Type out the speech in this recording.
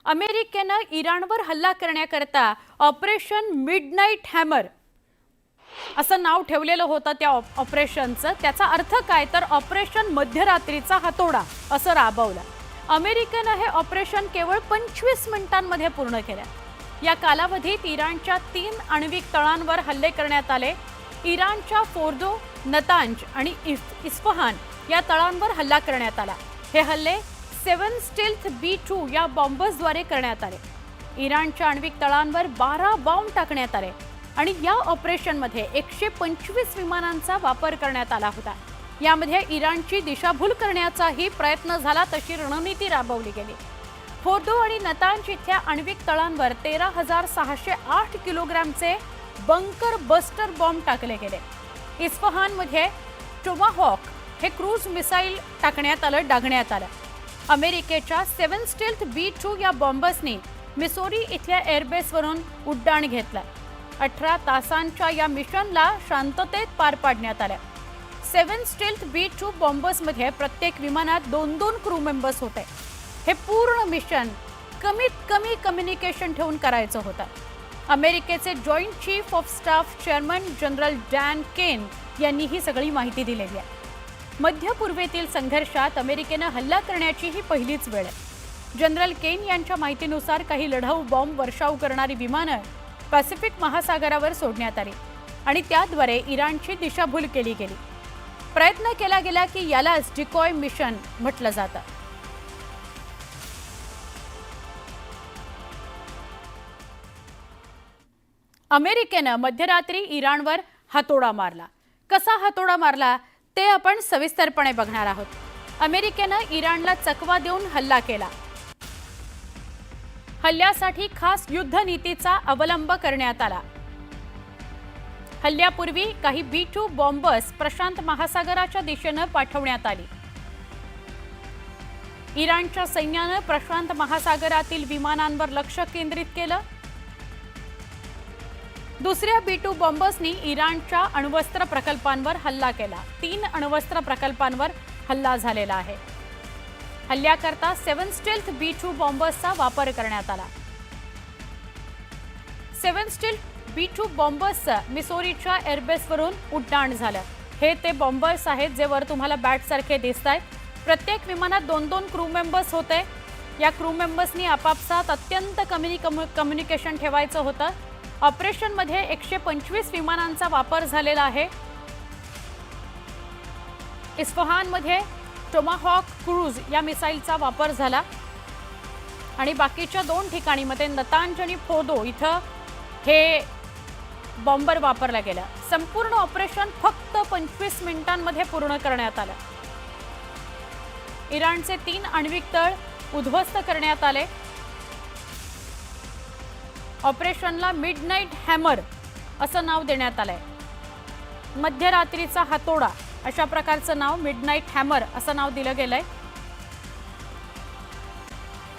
अमेरिकेनं इराणवर हल्ला करण्याकरता ऑपरेशन मिडनाईट हॅमर असं नाव ठेवलेलं होतं त्या ऑपरेशनचं। त्याचा अर्थ काय तर ऑपरेशन मध्यरात्रीचा हातोडा असं राबवलं। अमेरिकेनं हे ऑपरेशन केवळ 25 मिनिटांमध्ये पूर्ण केलं। या कालावधीत इराणच्या 3 आण्विक तळांवर हल्ले करण्यात आले। इराणच्या फोर्दो, नतांज आणि इस्फहान या तळांवर हल्ला करण्यात आला। हे हल्ले 7 स्टील्थ B2 या बॉम्बर्सद्वारे करण्यात आले। इराणच्या आण्विक तळांवर 12 बॉम्ब टाकण्यात आले आणि या ऑपरेशनमध्ये 125 विमानांचा वापर करण्यात आला होता। यामध्ये इराणची दिशाभूल करण्याचाही प्रयत्न झाला, तशी रणनीती राबवली गेली। फोर्दो आणि नतांज इथल्या आण्विक तळांवर 13,608 किलोग्रामचे बंकर बस्टर बॉम्ब टाकले गेले। इस्फहानमध्ये टोमाहॉक हे क्रूज मिसाईल डागण्यात आलं। अमेरिकेच्या 7 स्टील्थ B2 या बॉम्बर्सनी मिसोरी इथल्या एअरबेसवरून उड्डाण घेतलं। 18 तासांच्या या मिशनला शांततेत पार पाडण्यात आलं। 7 स्टील्थ B2 बॉम्बर्समध्ये प्रत्येक विमानात 2-2 क्रू मेंबर्स होते। हे पूर्ण मिशन कमीत कमी कम्युनिकेशन ठेवून करायचं होतं। अमेरिकेचे joint chief of staff chairman general Dan Caine यांनी ही सगळी माहिती दिलेली आहे। मध्य पूर्वेतील संघर्षात अमेरिकेनं हल्ला करण्याची ही पहिलीच वेळ आहे। जनरल केन यांच्या माहितीनुसार काही लढाऊ बॉम्ब वर्षाव करणारी विमानं पॅसिफिक महासागरावर सोडण्यात आली आणि त्याद्वारे इराणची दिशाभूल केली गेली। प्रयत्न केला गेला की यालाच डिकॉय मिशन म्हटलं जातं। अमेरिकेनं मध्यरात्री इराणवर हातोडा मारला। कसा हातोडा मारला ते आपण सविस्तरपणे बघणार आहोत। अमेरिकेनं इराणला चकवा देऊन हल्ला केला। हल्ल्यासाठी खास युद्ध नीतीचा अवलंब करण्यात आला। हल्ल्यापूर्वी काही B2 बॉम्बर्स प्रशांत महासागराच्या दिशेने पाठवण्यात आली। इराणच्या सैन्याने प्रशांत महासागरातील विमानांवर लक्ष केंद्रित केलं। दुसऱ्या B2 बॉम्बर्सनी इराणच्या अण्वस्त्र प्रकल्पांवर हल्ला केला। 3 अण्वस्त्र प्रकल्पांवर हल्ला झालेला आहे। हल्ल्याकरता 7 स्टील्थ B2 बॉम्बर्सचा वापर करण्यात आला। 7 स्टील्थ B2 बॉम्बर्सचं मिसोरीच्या एअरबेसवरून उड्डाण झालं। हे ते बॉम्बर्स आहेत जे वर तुम्हाला बॅट सारखे दिसतायत। प्रत्येक विमानात 2-2 क्रू मेंबर्स होते। या क्रू मेंबर्सनी आपापसात अत्यंत कमी कम्युनिकेशन ठेवायचं होतं। ऑपरेशनमध्ये 125 विमानांचा वापर झालेला आहे। इस्फहानमध्ये टोमाहॉक क्रूज या मिसाईलचा वापर झाला आणि बाकीच्या 2 ठिकाणी मध्ये नतांज आणि फोर्दो इथं हे बॉम्बर वापरला गेला। संपूर्ण ऑपरेशन फक्त 25 मिनिटांमध्ये पूर्ण करण्यात आलं। इराणचे 3 आण्विक तळ उद्ध्वस्त करण्यात आले। ऑपरेशनला मिडनाईट हॅमर असं नाव देण्यात आलंय। मध्यरात्रीचा हातोडा अशा प्रकारचं नाव मिडनाईट हॅमर असं नाव दिलं गेलंय।